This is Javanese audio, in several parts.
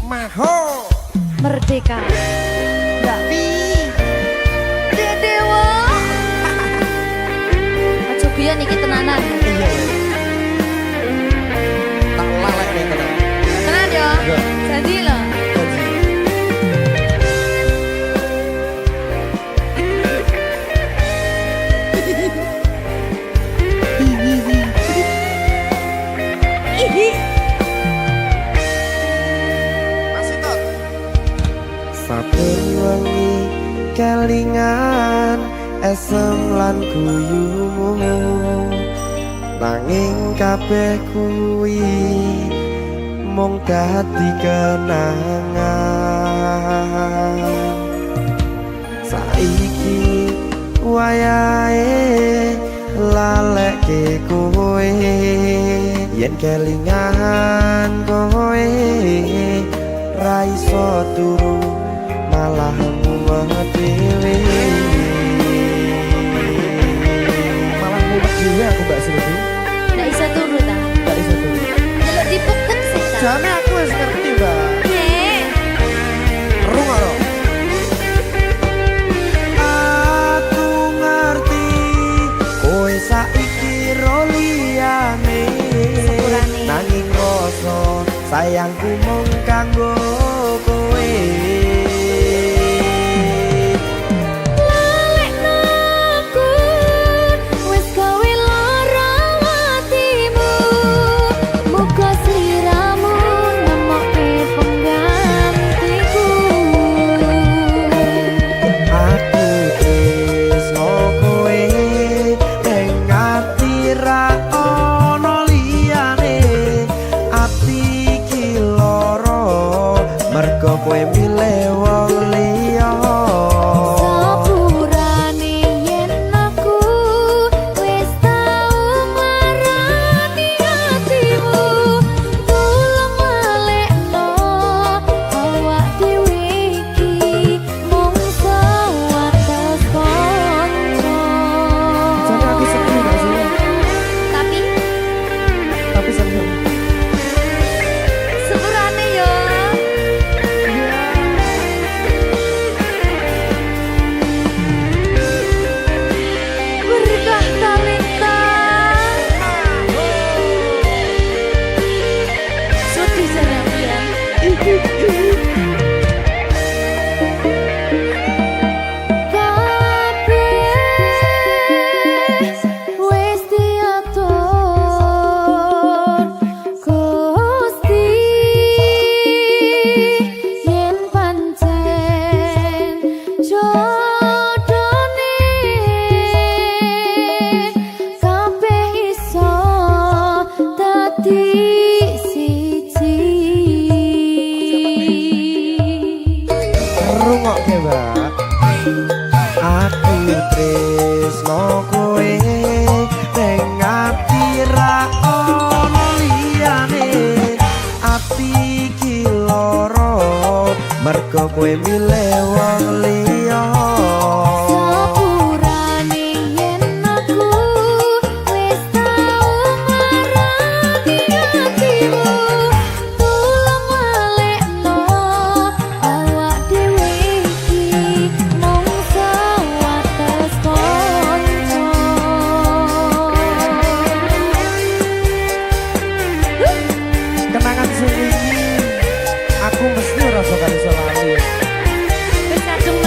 Maho Merdeka Davi Dewa Aja biyen iki tenanan. Iya tak lalek nih tenan. Tenan yo. Iya. Jadi lho. Masih tot. Saben wengi kelingan esem lan guyumu nanging kabeh kuwi mung dadi kenangan. Saiki wayahe lalekke kowe yen kelingan kowe ra iso turu malah mumet dhewe. Malah mumet dhewe aku Mbak Silvi. Ndak iso turu ta. Gak iso turu. Delok dipukul sih ta. Jane aku wis ngerti Mbak. Nek. Rungokno. Aku ngerti kowe saiki ro liyane. Sepurane. Nanging rasa sayangku mung kanggo kowe. Lalekno aku wis gawe lara atimu. Muga sliramu nemokke penggantiku. Aku tresno kowe ning ati ra ono liyane. Ati iki lara mergo kowe milih wong liya. Sepurane yen aku wis tau marani atimu. Tulung lalekno awak dhewe iki mung sewates kanca. Jadi aku sedih gak sih? Tapi Sedih. sepurane yo. Berkah talenta. Sedih jane aku ya. Kabeh wis diatur Gusti yen pancen jodone kabeh iso dadi siji. Rungokke Mbak. Aku tresno kowe ning ati ra ono liyane. Ati iki lara mergo kowe milih wong liya. Sepurane yen aku wis tau marani atimu. Tulung lalekno awak dhewe iki mung sewates kanca. Kenangan sing iki aku mesti ora bakal iso lali. Wis kadung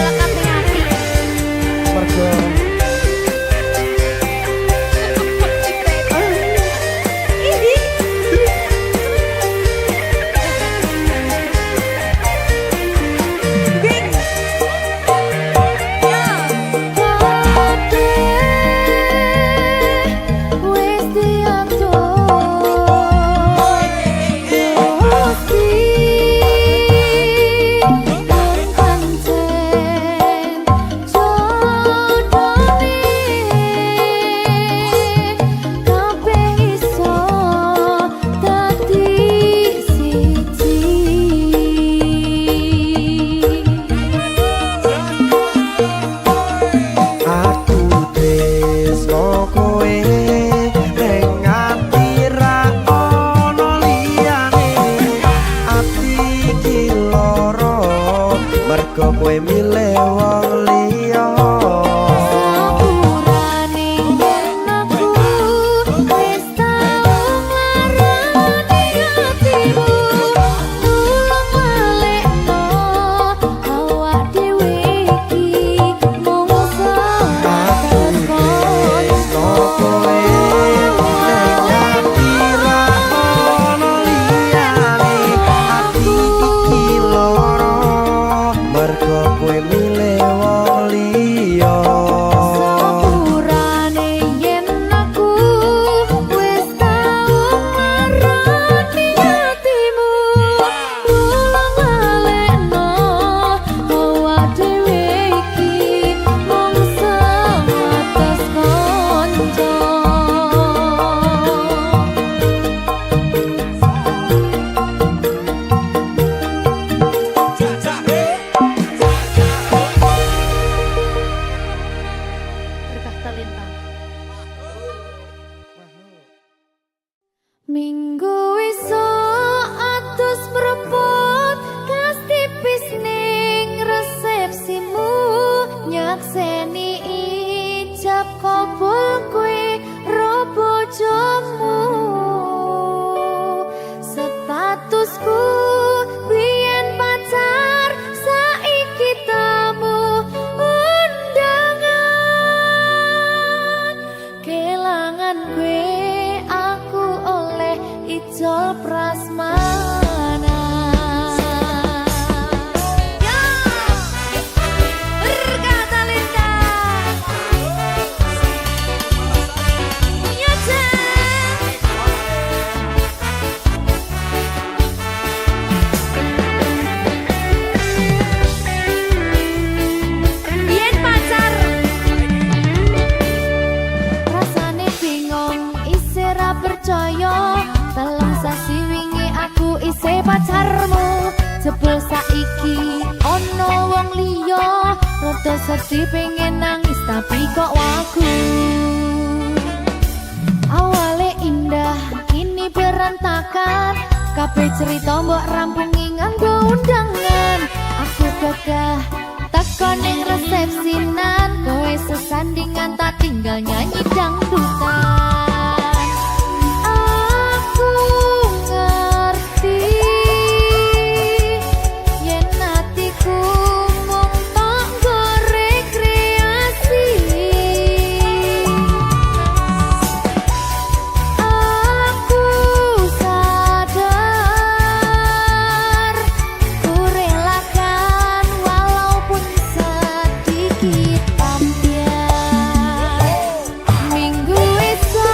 Minggu esuk atus mrepot kas tipis ning resepsimu nyakseni ijab kabul kowe ro bojomu statusku biyen pacar saiki tamu undangan kelangan kowe aku oleh ijol prasmanan. Ya, berkata Linda. Ya, Yen pacar rasane bingung isih ra percaya telung sasi wingi aku isih pacarmu jebul saiki ono wong liya rada sedih pengen nangis tapi kok wagu awale indah kini berantakan kabeh cerita mbok rampungi nganggo undangan aku gagah teko ning resepsinan kowe sesandingan tak tinggal nyanyi dangdutan aku ngerti yen atiku mung tanggo rekreasi aku sadar ku relakan walaupun sedikit ambiar minggu esok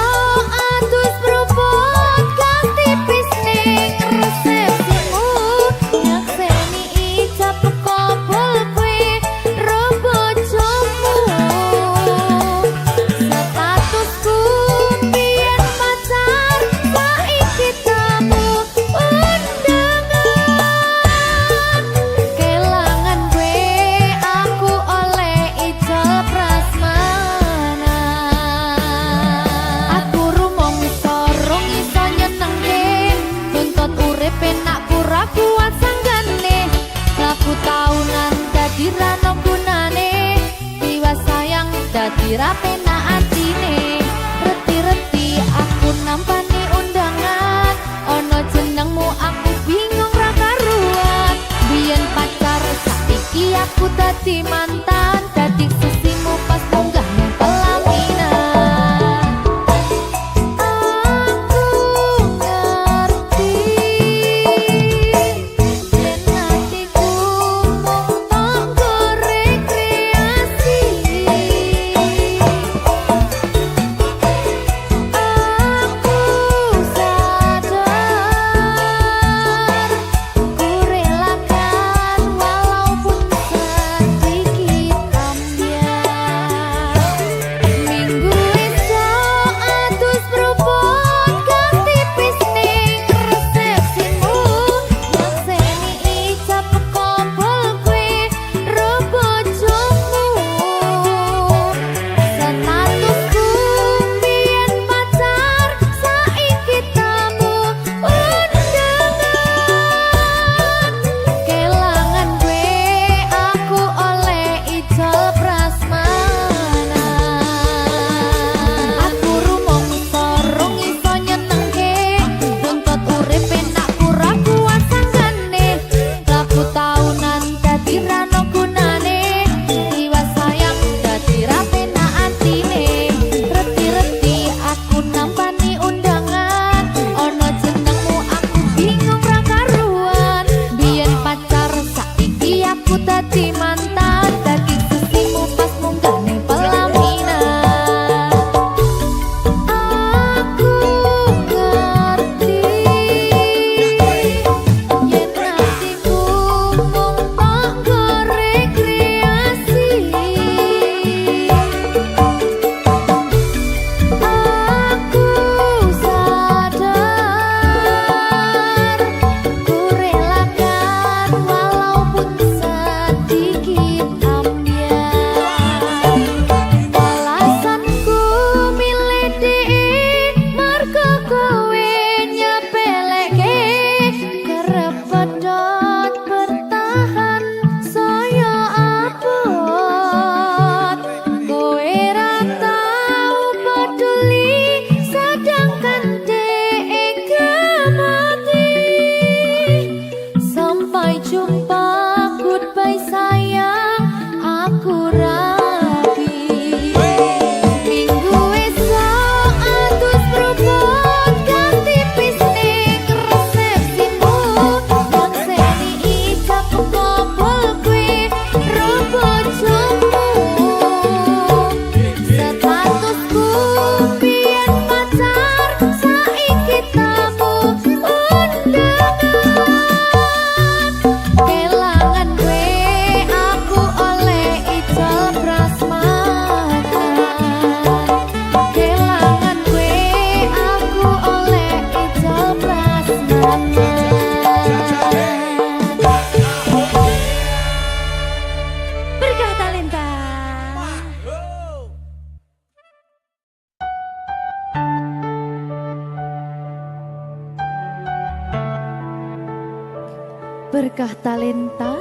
Berkah talenta.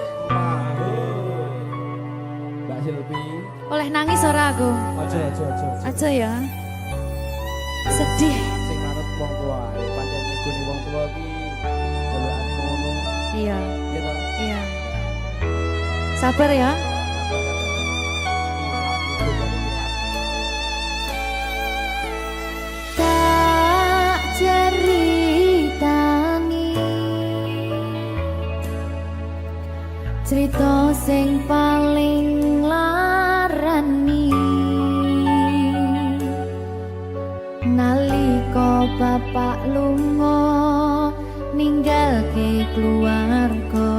Mbak Silvi. Oleh nangis ora aku? Aja. Aja ya. Sedih. Sing manut wong tua, pancen ngikuni wong tua iki delokane ngono. Iya. Iya toh? Iya. Sabar ya. Tak ceritani cerita sing paling larani nalika bapak lunga ninggalke keluarga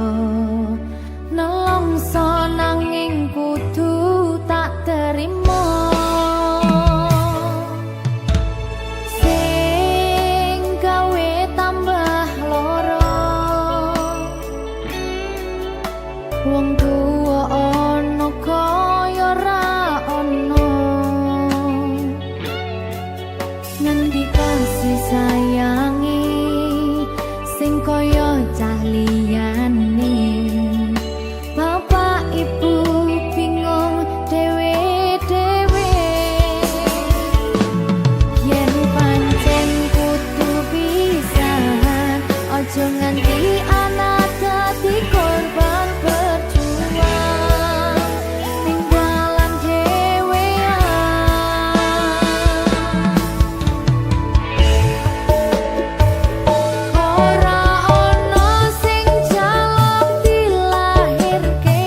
nelongso nanging kudu tak terima sing gawe tambah loro wong tuwa ana kaya ra ana ngendi kasih sayangi sing kaya cah liyane bapak ibu bingung dhewe-dhewe yen pancen kudu pisahan aja nganti anak dadi korban berjuang ning dalan dhewean ora ana sing jaluk dilahirke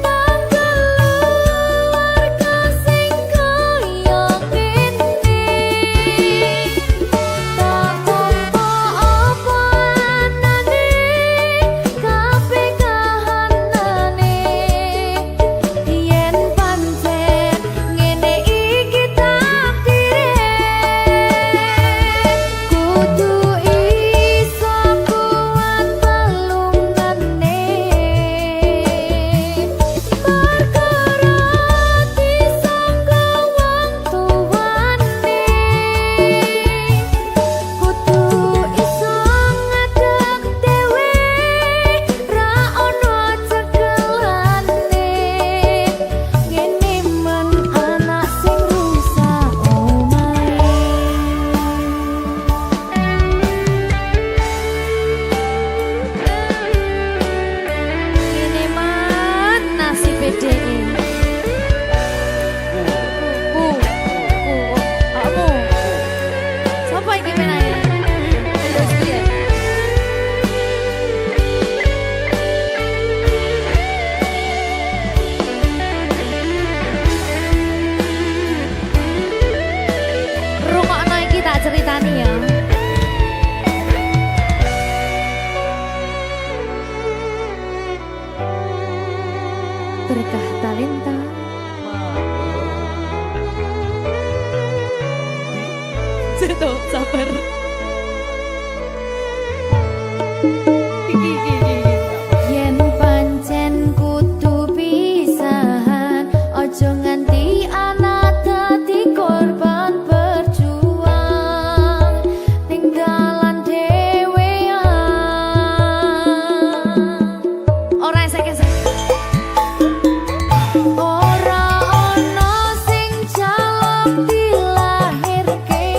nang keluarga sing kaya kene tak tampa apa anane kabeh kahanane yen pancen ngene iki takdire kudu iso kuat pelungane perkara disangka wong tuwane kudu iso ngadeg dhewe ra ono cekelane ngene men anak sing rusak omahe ngene man nasibe dhewe kamu sapa iki menane terus piye rungokno iki tak ceritani ya berkah talenta Seto, sabar. Yen pancen kudu pisahan, ojo nganti anak dadi korban berjuang tinggalan dhewean. Ora esek-esek. Ora ono sing jaluk dilahirke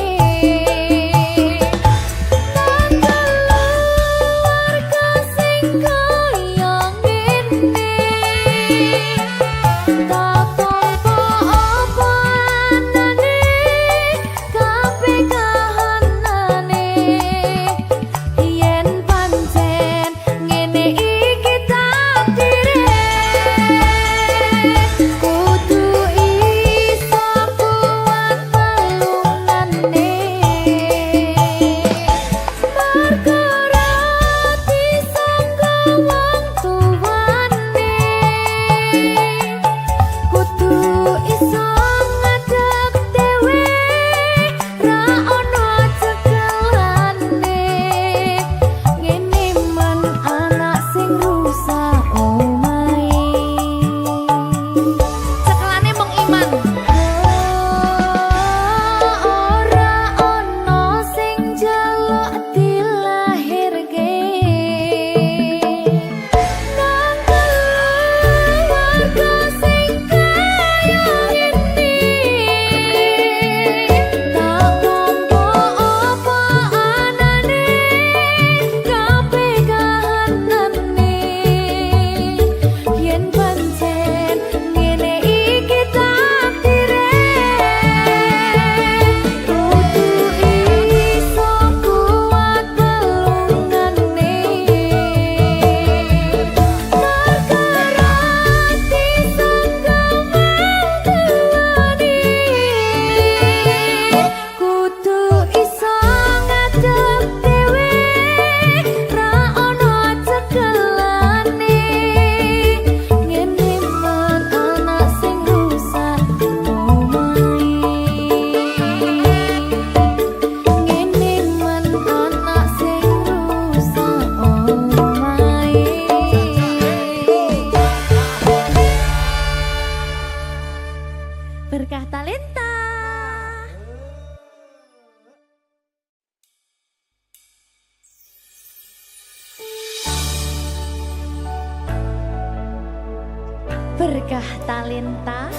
berkah talenta.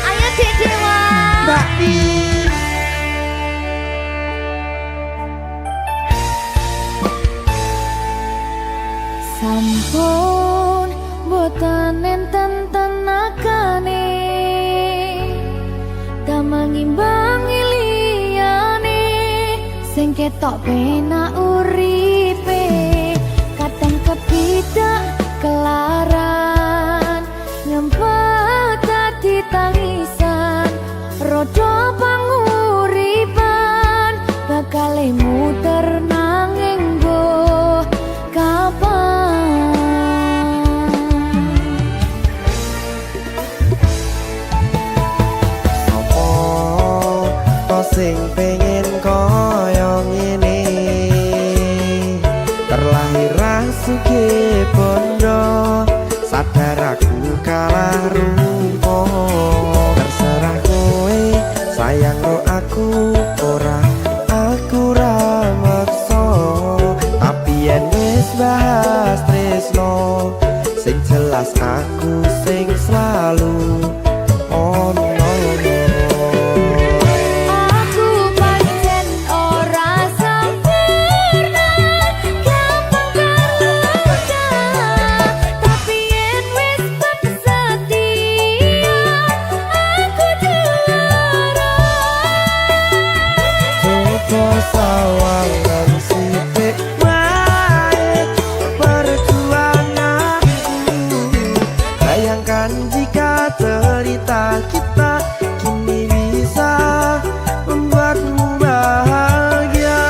Ayo Dek Dewa. Mbak Di. Sampun boten enten tenagane damang imbangi liyane sing ketok penak uripe kadang kepidak kelaran nyempet dadi tangisan rodo panguripan bakal muter nanging mbok kapan sing pengen koyo ngene terlahir sugih bondo sadar aku kalah rumpo terserah kowe sayang ro aku ora aku ra maksa tapi yen wis bahas tresno sing jelas aku sing selalu ono. Sawangan sithik wae perjuanganku bayangkan jika cerita kita kini bisa membuatmu bahagia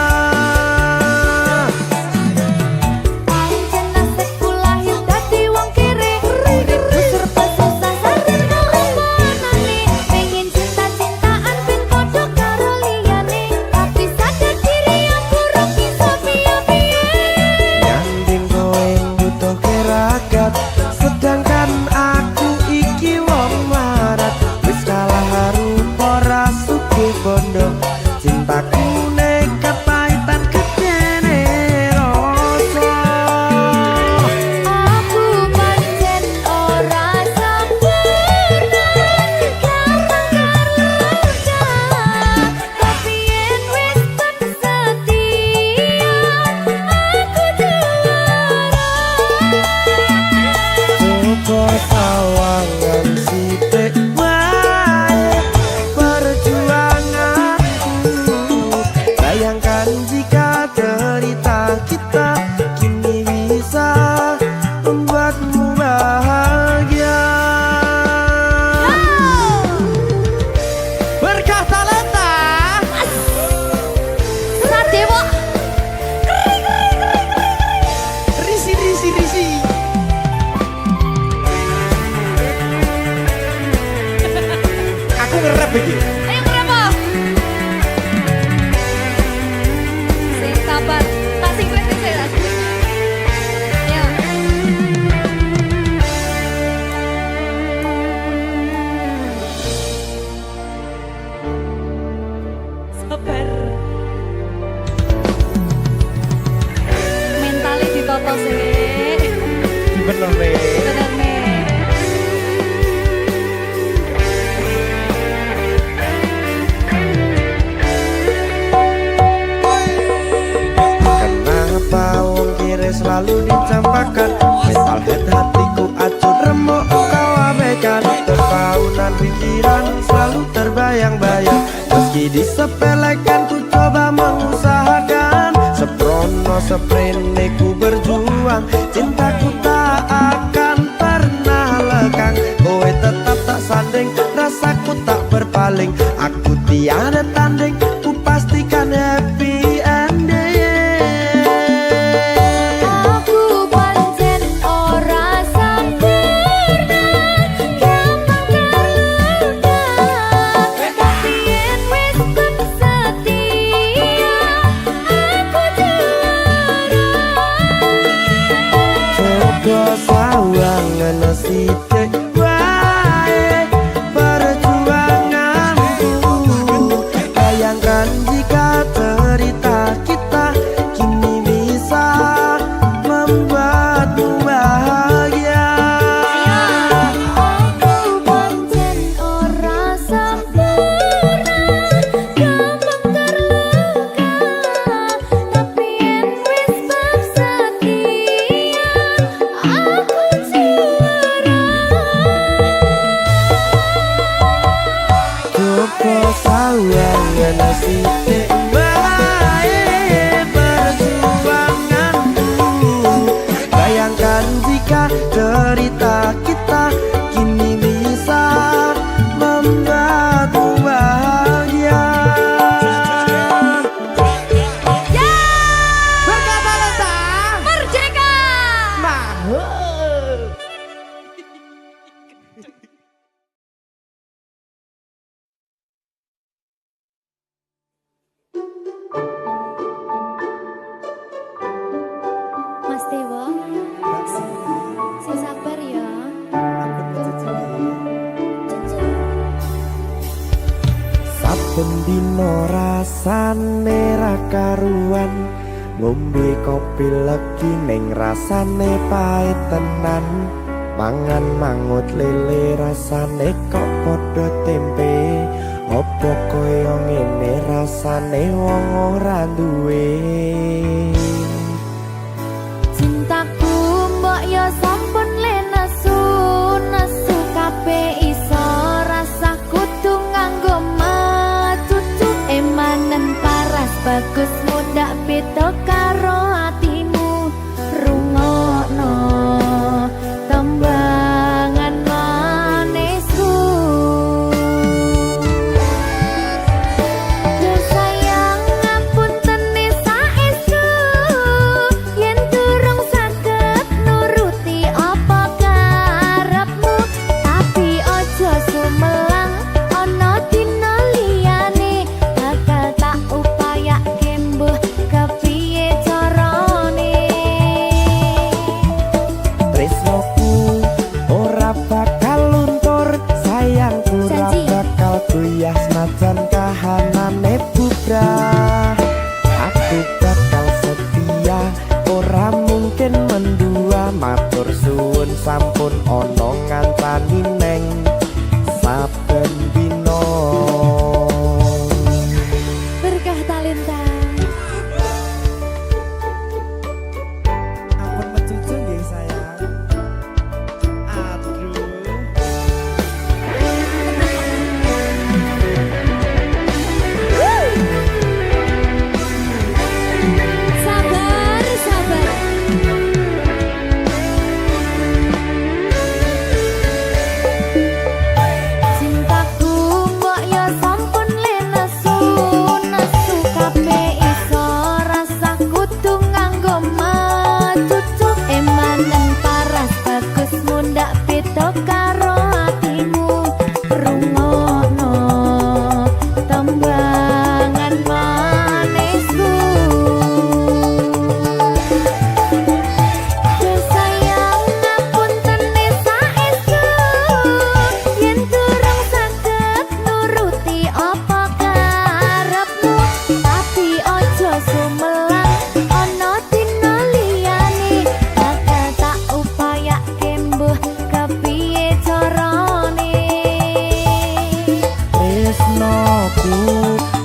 pancen nasibku lahir dadi wong kere uripku serba susah sadar kalemonane pengen cinta-cintaan ben padha karo liyane tapi sadar diri aku ora bisa piye-piye nyanding kowe butuh keragat sedangkan aku iki wong marat wis kalah rupa ra sugih bondo cintaku nekat pahitan gedene rasa aku pancen ora sempurna gampang terluka tapi yen wis setia aku juara coba sawangan sithik wae perjuanganku bayangkan jika cerita kita kini bisa membuatmu bahagia berkah talenta Sadewa risi aku ngerap iki ayo berapa sing sabar tak sing kritis ya ya sabar mentalnya ditoto sih bener nih bener nih kenapa wong kiri selalu dicampakkan mental head hatiku acuh remuk kau abaikan terpaunan pikiran selalu terbayang-bayang meski disepelekan ku coba mengusahakan seprono seprene ku berjuang cintaku tak akan pernah lekang kowe tetap tak sanding rasaku tak berpaling aku tiada tanding ku pastikan happy ending aku pancen ora sempurna gampang terluka tapi yen wis setia aku juara coba sawangan sithik wae perjuanganku bayangkan Mergo sawangan sithik bae perjuanganku. Bayangkan jika cerita kita kini bisa membuatmu bahagia. Berkata Lenta Merdeka. Mas Dewa, sing sabar ya. Saben dino rasane ra karuan, ngombe kopi legi ning rasane pahit tenan. Mangan mangut lele rasane kok padha tempe. Opo koyo ngene rasane wong ora duwe. Cintaku mbok yo sampun le nesu kabeh iso rasa kudu nganggo matutu emanen paras bagus mudak beda karo atimu rungokno tembangan manisku. Duh sayang ngapunten saestu yen durung saged nuruti apa karepmu, tapi aja sumelang ana dina liyane bakal tak upayake mbuh kepiye carane. Tresnoku ora bakal luntur, sayangku ora Janji. bakal goyah senajan kahanane bubrah. Aku bakal setia, ora mungkin mendua. Matur suwun sampun ana ngancani neng saben dina. Berkah talenta. Ampun mecucu nggih sayang. Aduh. Sabar, sabar. Cintaku mbok yo sampun le nesu kabeh iso rasa kudu nganggo matutu emanen paras bagus mundak beda karo atimu rungokno tembangan manisku. Duh sayang ngapunten saestu yen durung saged nuruti apa karepmu, tapi aja sumelang ana dina liyane bakal tak upayake mbuh kepiye carane. Tresnoku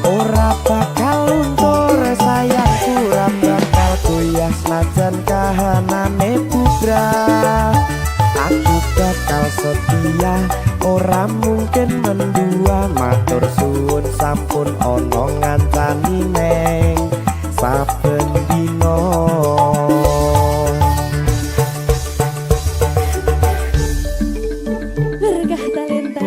ora bakal luntur, sayangku ora bakal goyah senajan kahanane bubrah. Aku bakal setia, ora mungkin mendua. Matur suwun sampun ana ngancani neng saben dina. Berkah talenta.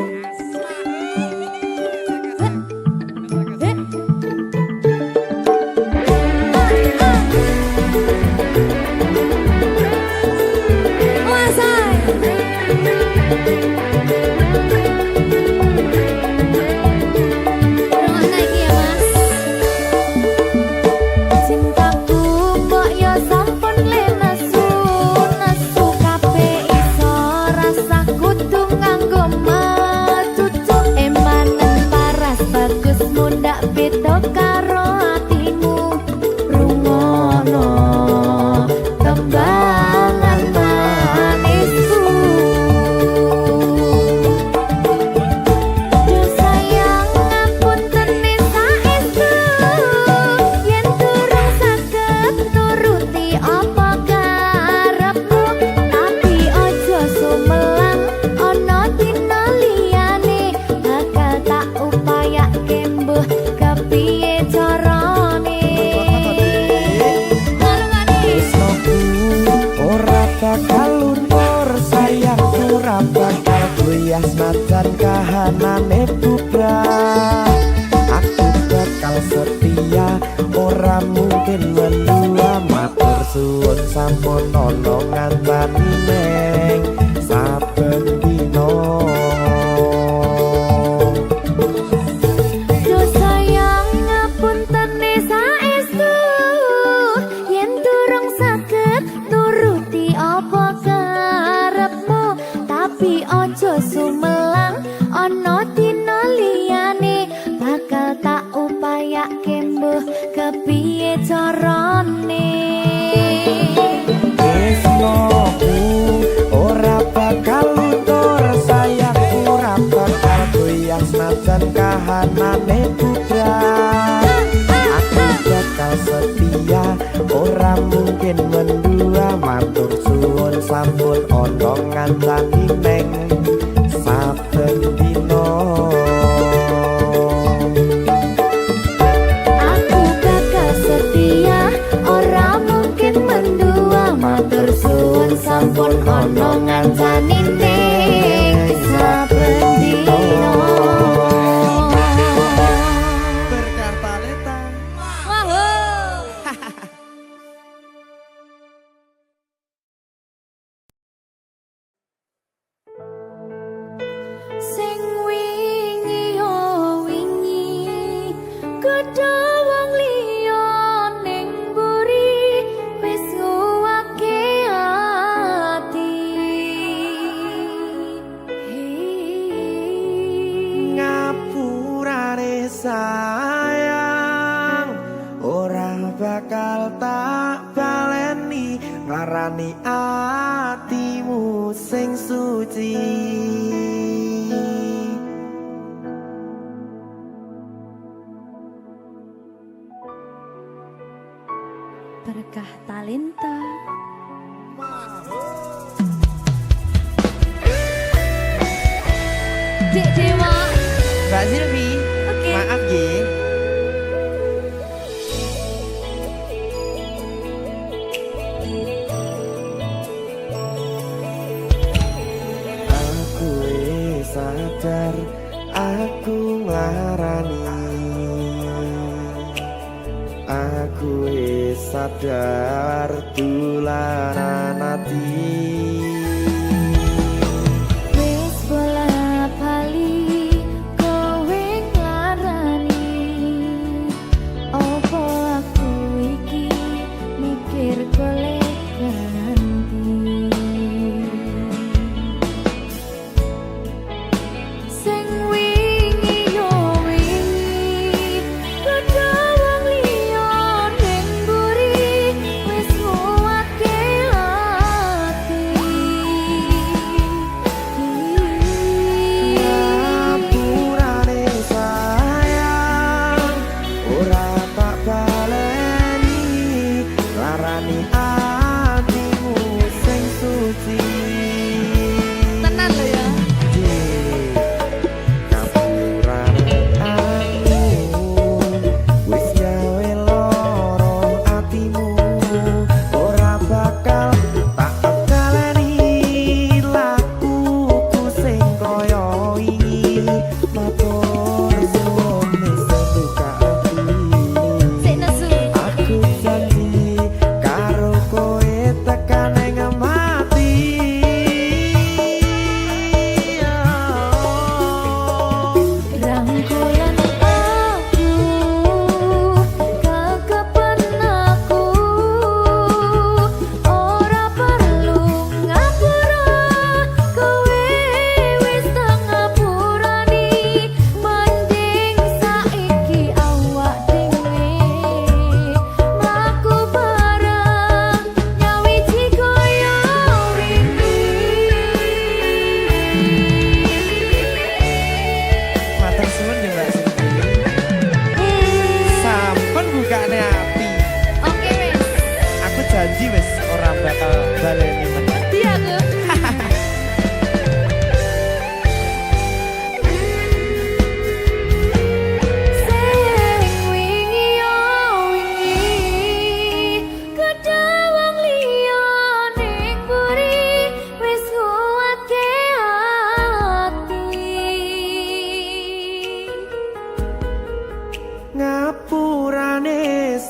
upaya najan kahanane bubrah. Aku bakal setia ora mungkin mendua. Matur suwun sampun ana ngandani neng saben dina. Ojo sumelang ana dina liyane bakal tak upayake mbuh kepiye carane. Tresnoku ora bakal luntur, sayangku ora bakal goyang senajan kahanane bubrah. Aku bakal setia ora mungkin mendua. Matur suwun sampun ana ngancani neng saben dina. Aku bakal setia ora mungkin mendua. Matur suwun sampun ana ngancani neng saben dina. Berkartaleta. Sing wingi yo wingi gedhe wong liya ning mburi wis nguwake ati. Ngapurane sayang ora bakal tak baleni ngarani atimu sing suci. Berkah talenta. Dek Dewa. Mbak Silvi, Oke. maaf ye. Aku sadar aku nglarani. Aku sadar tulanan ati. Wis bola bali kowe nglarani. Opo aku iki mikir golek ganti. Sing wingi yo wingi gedhe wong liya ning mburi wis nguwake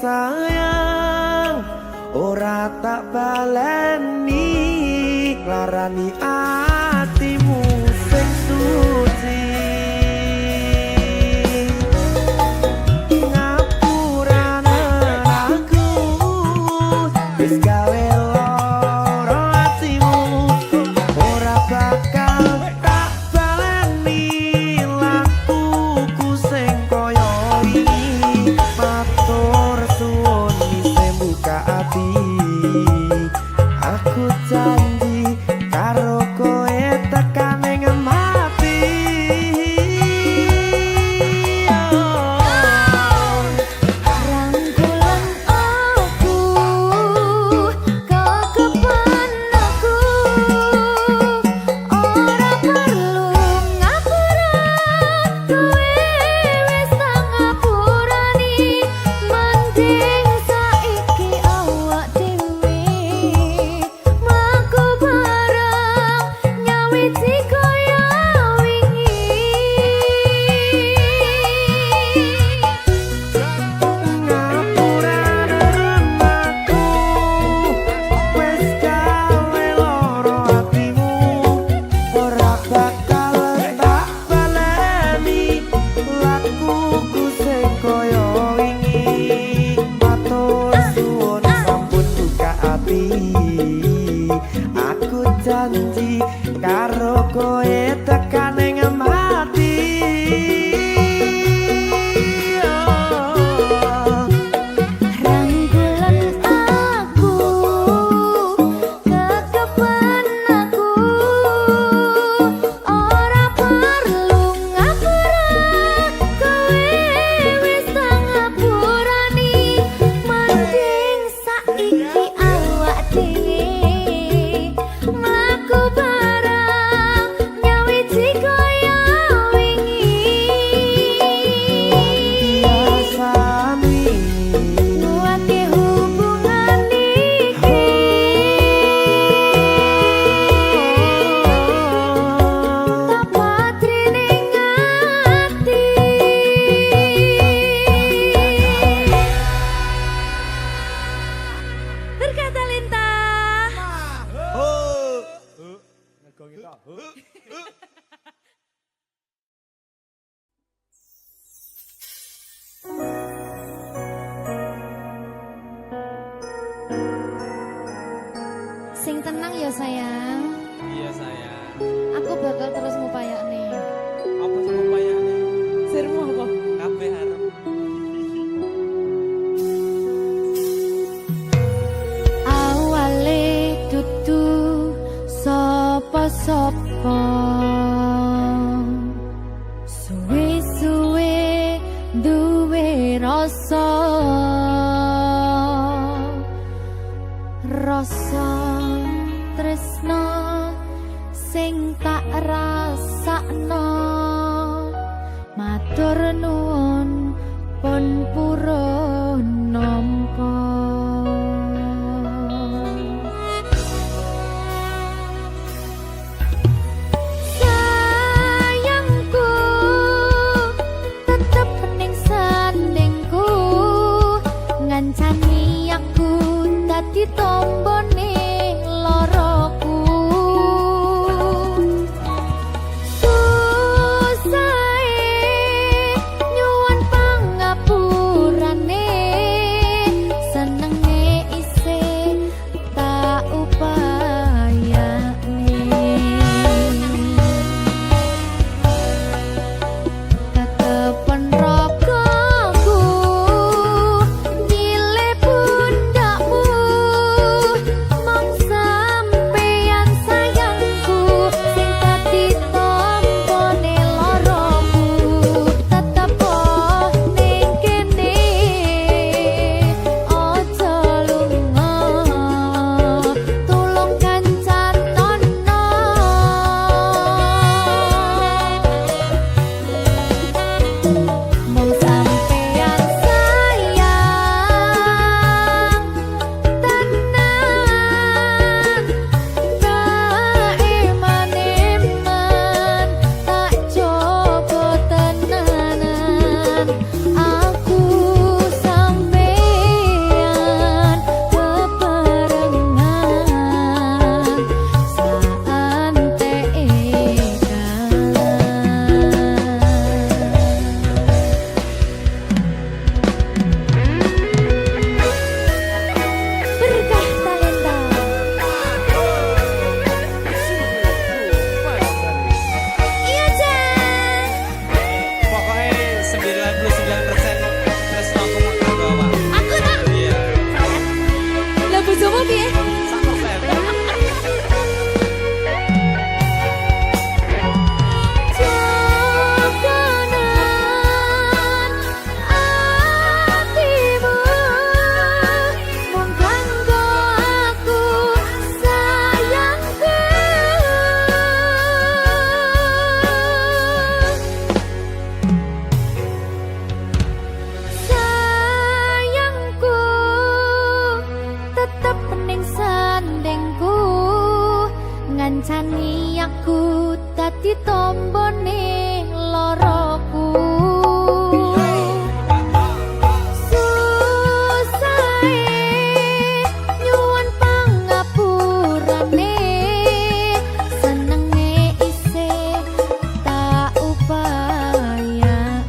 sayang ora tak baleni larani atimu sing suci ngapurane aku wis gawe lara atimu ora bakal tak baleni lakuku sing kaya wingi matur suwun isih buka ati aku janji karo koe tekan ing mati rangkulan aku kekepan aku ora perlu ngapura kowe wis tak ngapurani mending saiki awak dhewe mlaku bareng nyawiti kaya wingi ngapurane aku wis gawe lara atimu ora bakal tak baleni lakuku sing kaya wingi matur suwun sampun buka ati aku janji karo koe tekan ing mati rangkulan aku kekepan aku ora perlu ngapura kowe wis tak ngapurani mending saiki awak dhewe mlaku bareng nyawiti kaya wingi biasane nguwati hubungan iki tak patri ning ati berkata lintah Ngegong itu. sing tenang ya sayang Iya sayang. aku bakal terus ngupayakne Apa sih upayane? sirmu apa Kabeh arep. awale dudu sapa-sapa suwe-suwe duwe rasa rasa tresna sing tak rasakno matur nuwun pun purun nampa sayangku tetep ning sandingku ngancani aku dadi tombone loroku susahe nyuwun pangapurane tresnoku mung kanggo awak. Aku tak. Iya. Lah bojomu piye? 100%. Ngancani aku dadi tombone loroku susahe nyuwun pangapurane senenge isih tak upayane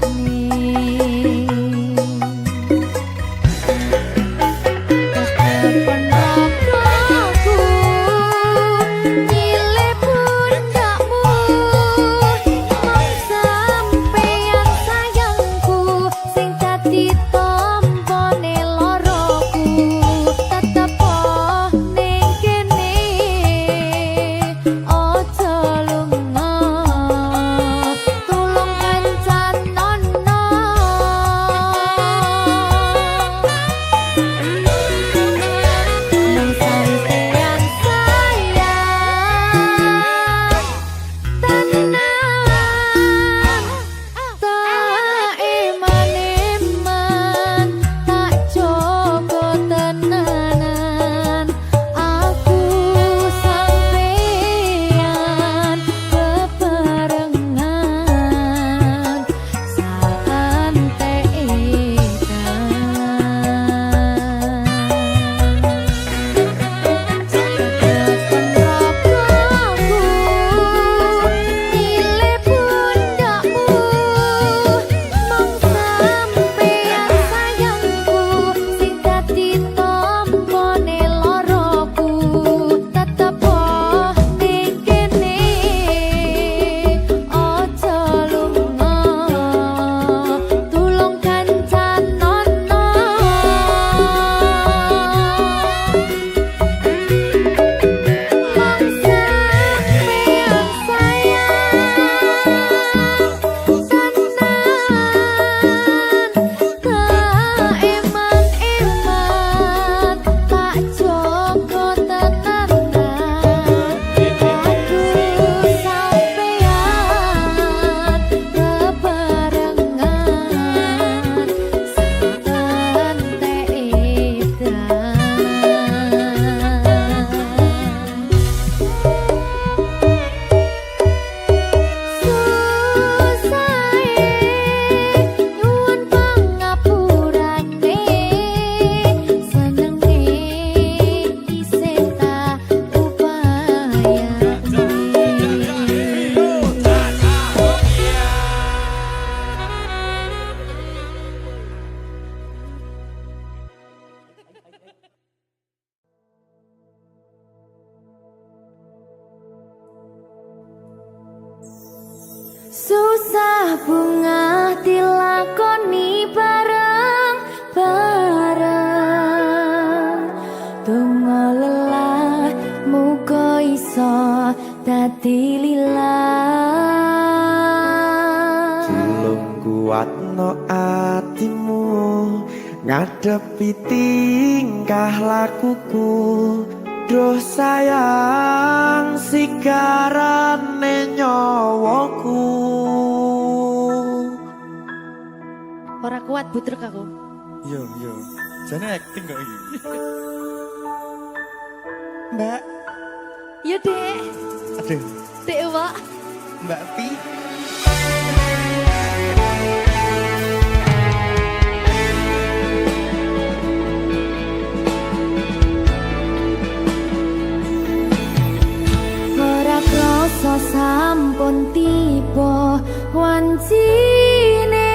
Susah bunga dilakoni bareng-bareng Donga lelah muga iso dadi lillah Tulung kuatno atimu ngadepi tingkah lakuku Duh sayang sigarane nyawaku Ora kuat butrek aku. Yo. Jane acting kok iki. Mbak. Yo, Dek. Aduh, Dek, Wak. Mbak Pi. Ora krasa sampun tiba wancine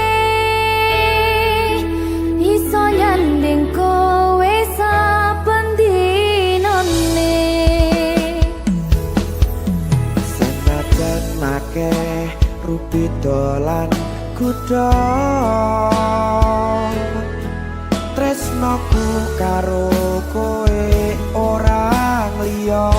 iso nyanding kowe saben dinane Senajan akeh rupi dolan kuda karo kowe orang liya.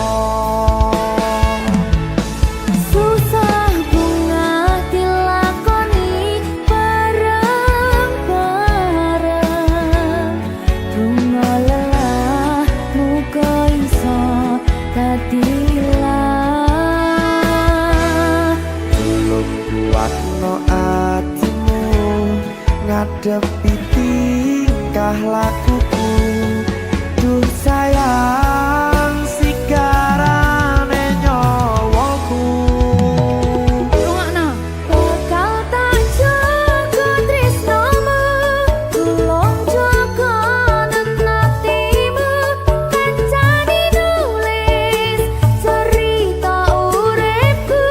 Susah bunga dilakoni bareng-bareng, bunga lelah muga iso dadi lilah. Tulung kuatno atimu ngadepi tingkah lakuku. Duh sayang sigarane nyawaku. Rungokno. Bakal tak jaga tresnomu, tulung jaga nenatimu, kancane nulis cerita uripku.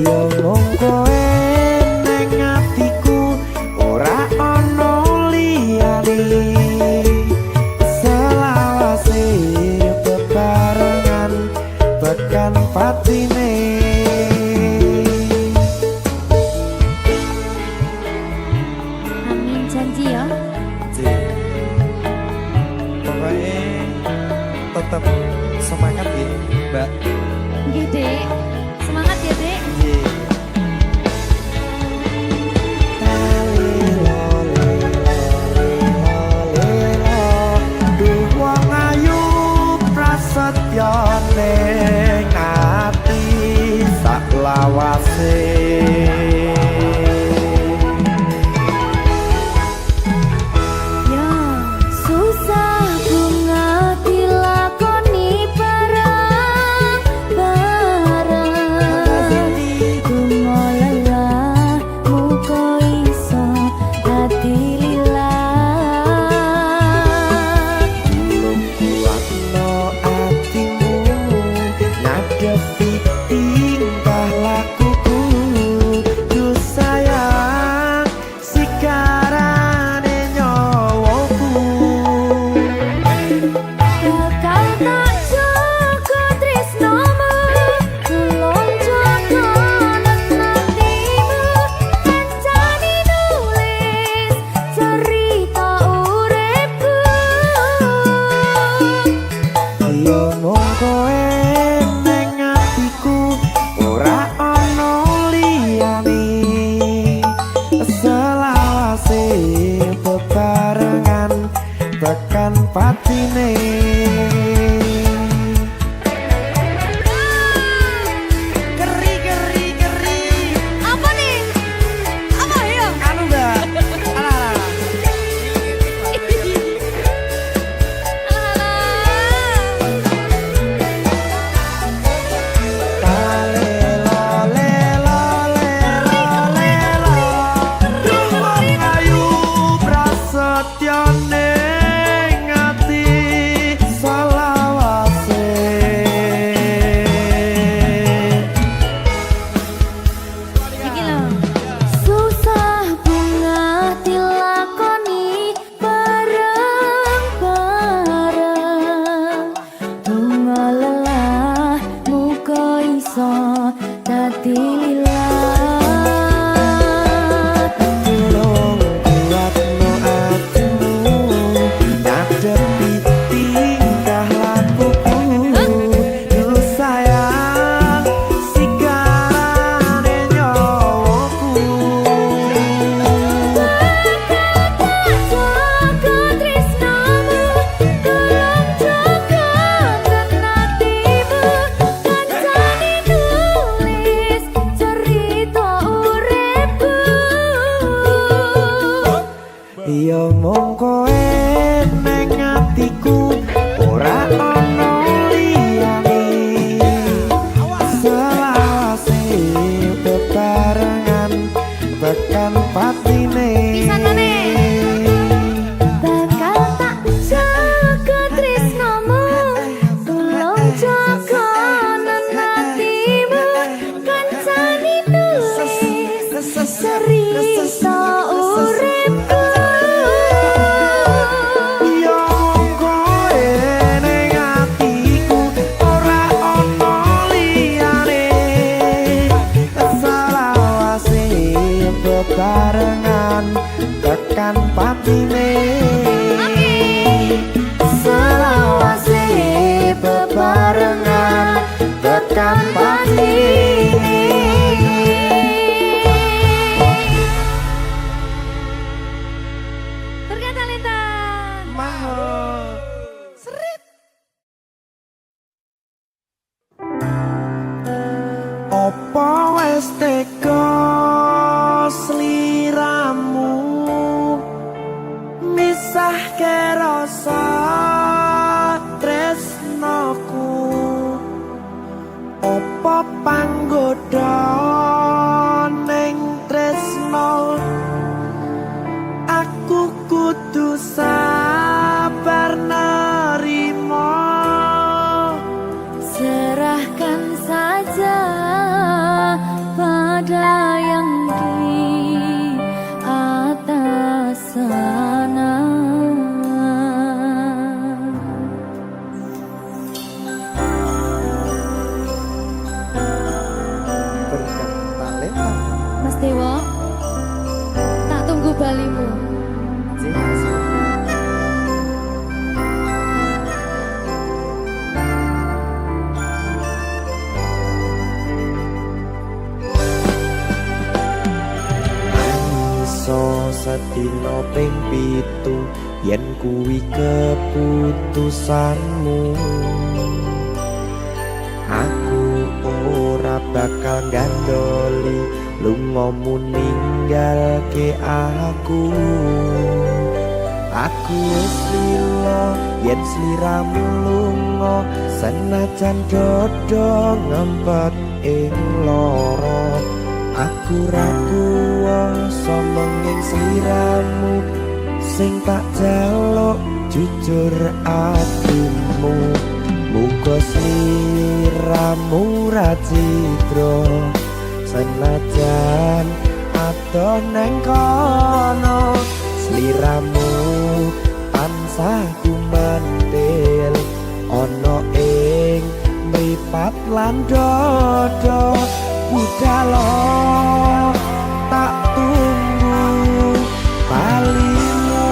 Yo mung kowe ning atiku, ora ana liyane. Selawase bebarengan tekan patine. Amin janji ya. Pokoknya tetap semangat ya Mbak. Nggih, Dek. Semangat ya, Dek. Duh wong ayu prasetyo ning ati sak lawase. Ya, susah bunga dilakoni bareng-bareng, bunga lelah muga iso dadi lilah. Tulung kuatno atimu ngadepi tingkah lakuku. Duh sayang sigarane nyawaku. Bakal tak jaga tresnomu, tulung jaga nenatimu, kancane nulis cerita uripku. Yo mung kowe ning atiku, ora ana liyane. Selawase bebarengan tekan patine. Apa nih? Apa ya? Anu Mbak. Alah. Iki lho. Susah bunga dilakoni bareng-bareng, bunga lelah muga iso dadi lilah. Tulung kuatno atimu ngadepi tingkah lakuku. Duh sayang sigarane nyawaku. Jaga tresnomu, tulung jaga nenatimu, kancane nulis cerita uripku. Yo mung kowe ning atiku, ora ana liyane. Selawase bebarengan tekan patine. Pisanane. Bakal tak jaga tresnomu, tulung jaga nenatimu, kancane nulis cerita uripku. Yo mung kowe ning atiku, ora ana liyane. Selawase bebarengan tekan patine selawase bebarengan tekan patine. Berkata-lita Mahal opo wis teko sliramu misahke rasa tresnoku opo panggoda ning tresno aku kudu sabar nerima serahkan saja pada yang di atas sana. Berkat talenta. Mas Dewo, tak tunggu balimu. iso sedina ping 7 yen kuwi keputusanmu aku ora bakal gandoli lungamu ninggalke aku wis lilo yen sliramu lunga senajan dodo ngempet ing loro aku ra kuwasa menging sliramu sing tak jaluk jujur atimu muga sliramu ra cidra senajan adoh neng kono sliramu tansah gumantil ana ing mripat lan dodo budalo tak tunggu balimu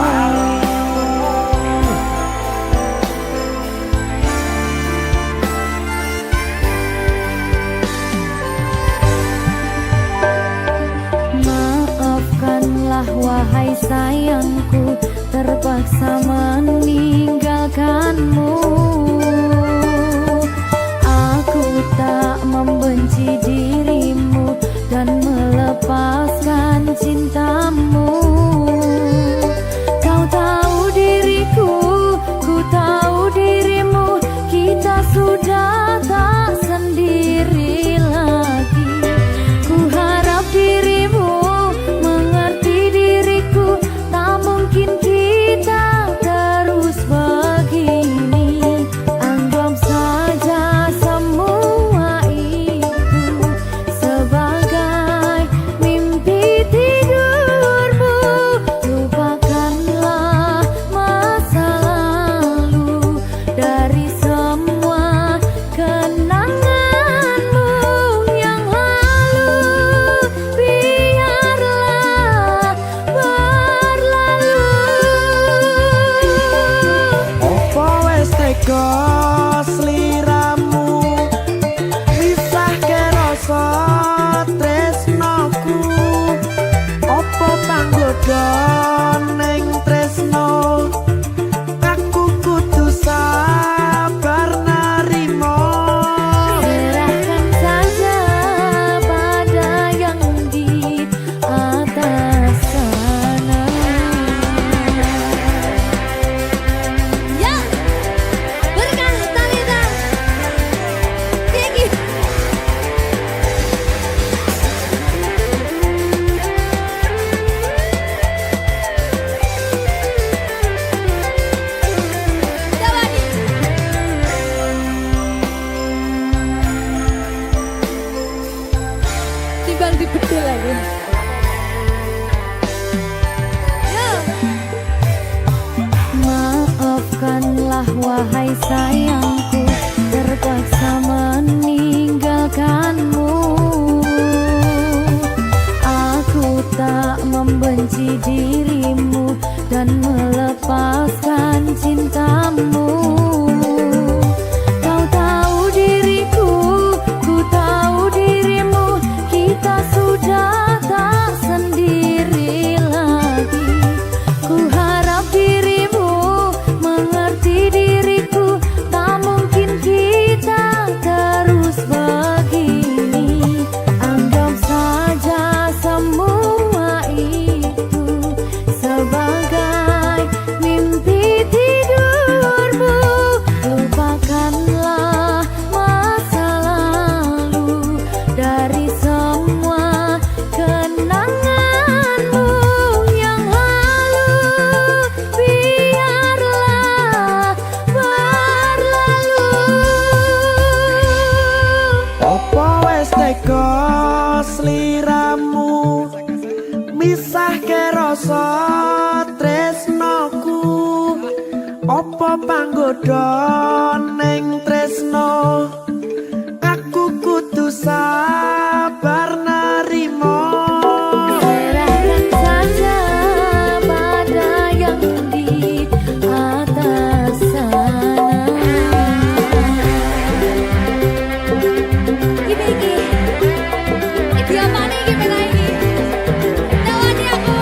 Maafkanlah wahai sayangku terpaksa meninggalkanmu. Aku tak membenci dirimu dan melepaskan cintamu. Kau tahu diriku, ku tahu dirimu, kita sudah tak sendiri lagi. Ku harap dirimu mengerti diriku, tak mungkin kita terus begini. Anggap saja semua itu sebagai mimpi. membenci dirimu dan melepaskan cintamu. Kau tahu diriku, ku tahu dirimu, kita sudah tak sendiri lagi. Ku harap dirimu mengerti diriku, tak mungkin kita terus begini. Anggap saja semua itu sebagai mimpi tidurmu. Lupakanlah masa lalu dari semua kenanganmu yang lalu. Biarlah berlalu. Opo wes teko sliramu misahke rasa tresnoku. Opo panggoda ning tresno, aku kudu sabar nerimo. Serahkan saja pada yang di atas sana. Iki apa nih gimana ini? Tawani aku.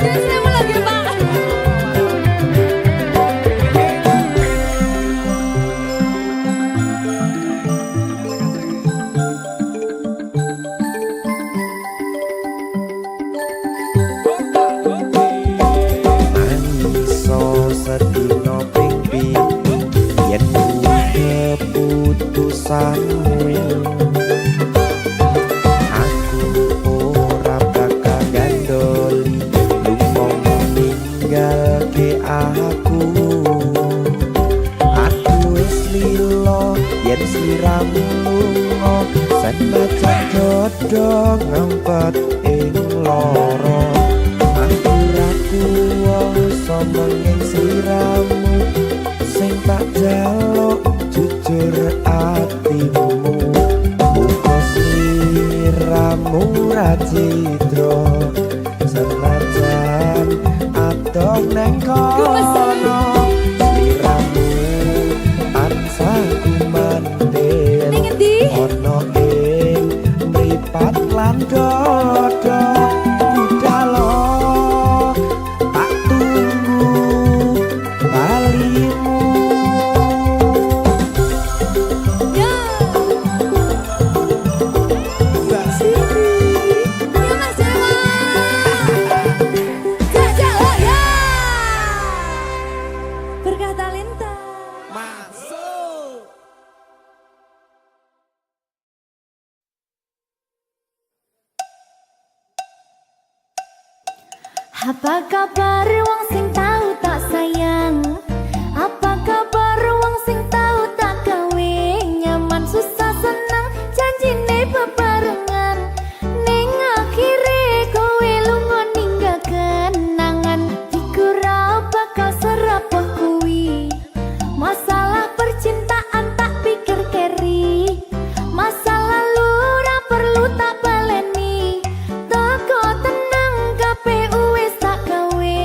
Jangan saya mau lagi Pak. Mangiso sedina ping pitu yen keputusanmu. Aku ora bakal gandoli lumomu ninggalke aku. Aku wis lilo yen sliramu lunga, senajan dodo ngempet ing loro. Aku ra kuwasa menging sliramu, sing tak jaluk jujur atimu. Muga sliramu ra cidra, senajan adoh neng kono. Sliramu tansah kumandel Ning endi? ono ing mripat lan dodo. Budalo tak tunggu balimu. Ya. Mbak Siti. Ya Mas Dewa. Jajal ya. Berkah talenta. Masuk. Apa kabar wong sing tahu tak sayang? Apa kabar wong sing tahu tak gawe nyaman susah senang janjine bebarengan. Ning akhire kowe lunga ninggal kenangan. Dikira bakal serapuh kuwi. Masalah percintaan tak pikir keri. Masa lalu ora perlu tak baleni. Toko tenang KPU wis tak gawe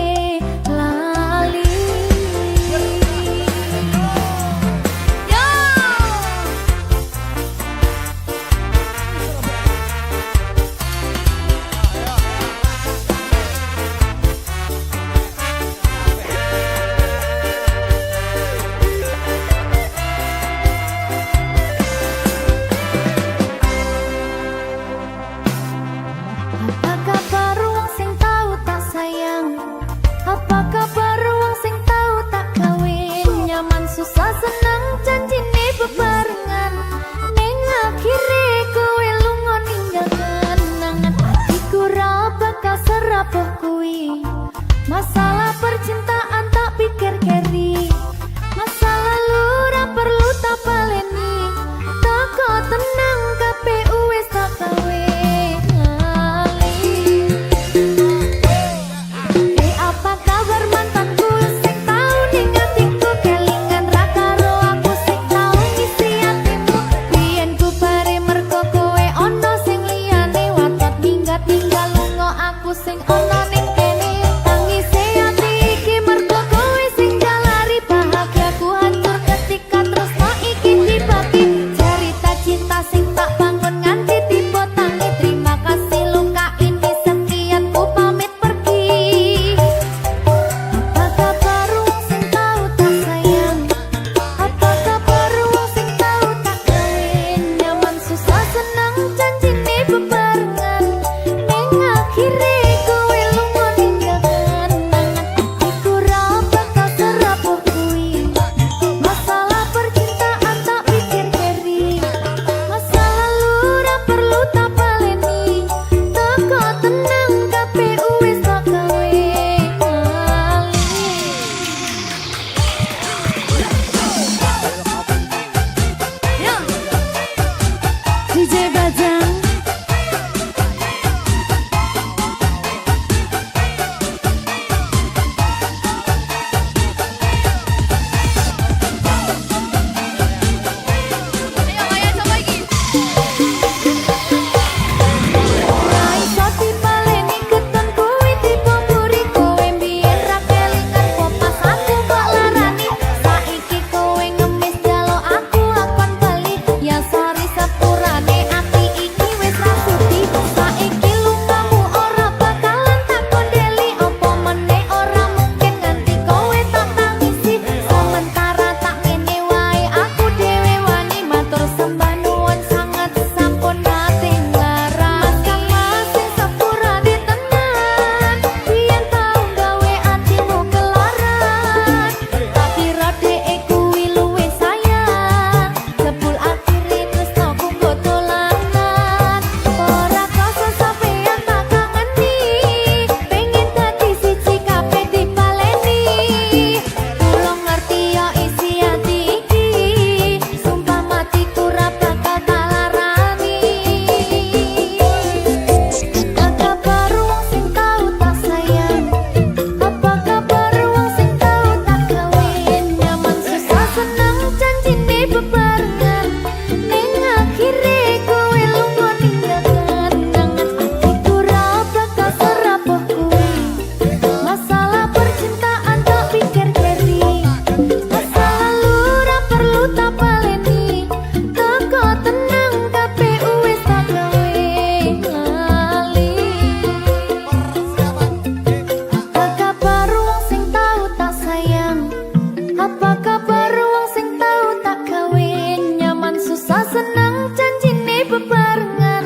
rasa seneng janjine bebarengan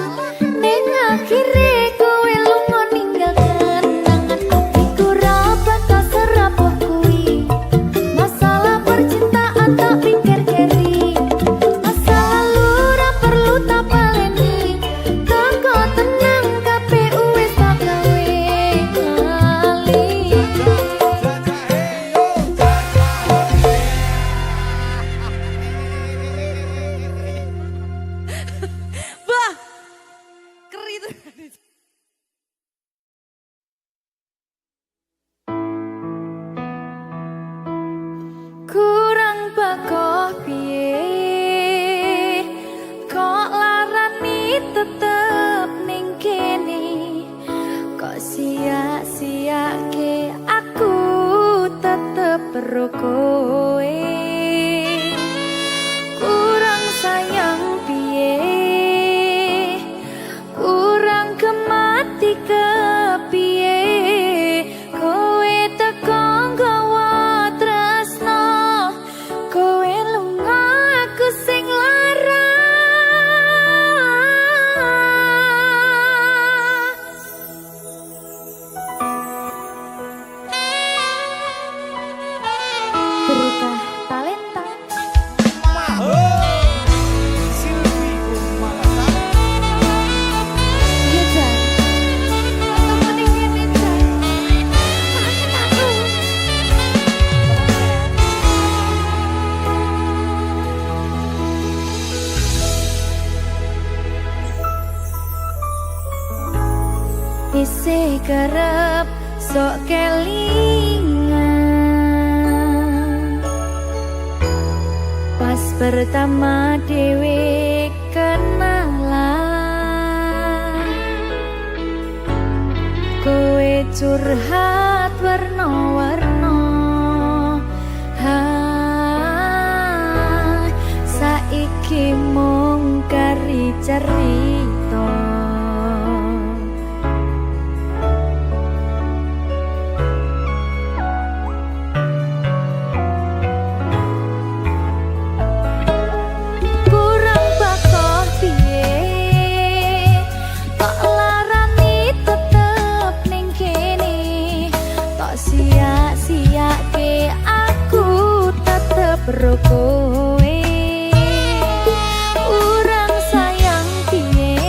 ning akhire kowe lunga ninggal kenangan atiku ra bakal serapuh kuwi masalah percintaan tak pikir keri masa lalu ra perlu tak baleni teko tenang kabeh wis tak gawe kali. Bah, kerit. Kurang bakoh piye kok larani tetep ning kene kok sia-siake aku tetep perlu kowe kurang sayang piye kurang kemati kepiye kowe teko nggawa tresno kowe lunga aku sing lara berita talenta iya Jan ketemu ning kene Jan kangen aku. Isih kerep sok kelingan pas pertama dewe kenalan kowe curhat warna-warna saiki mung kari cerita kurang bakoh piye tok larani tetep ning kene tok sia-siake aku tetep ro kowe kurang sayang piye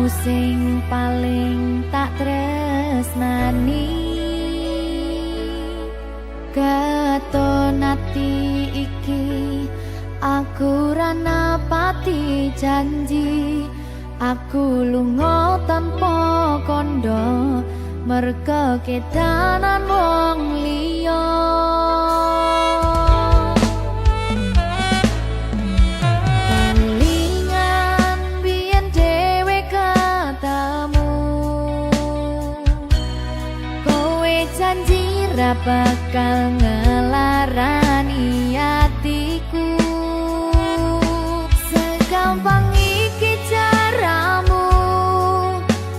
sing paling tak tresnani, katon ati iki aku ra napati janji, aku lunga tanpa kondo merga kedanan wong liya. Kelingan biyen dhewe katamu, kowe janji ra bakal ngelarani hatiku. Segampang iki caramu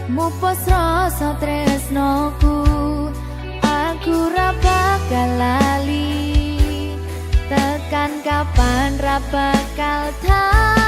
mupus rasa tresnoku, aku ra bakal lali, tekan kapan ra bakal tahu.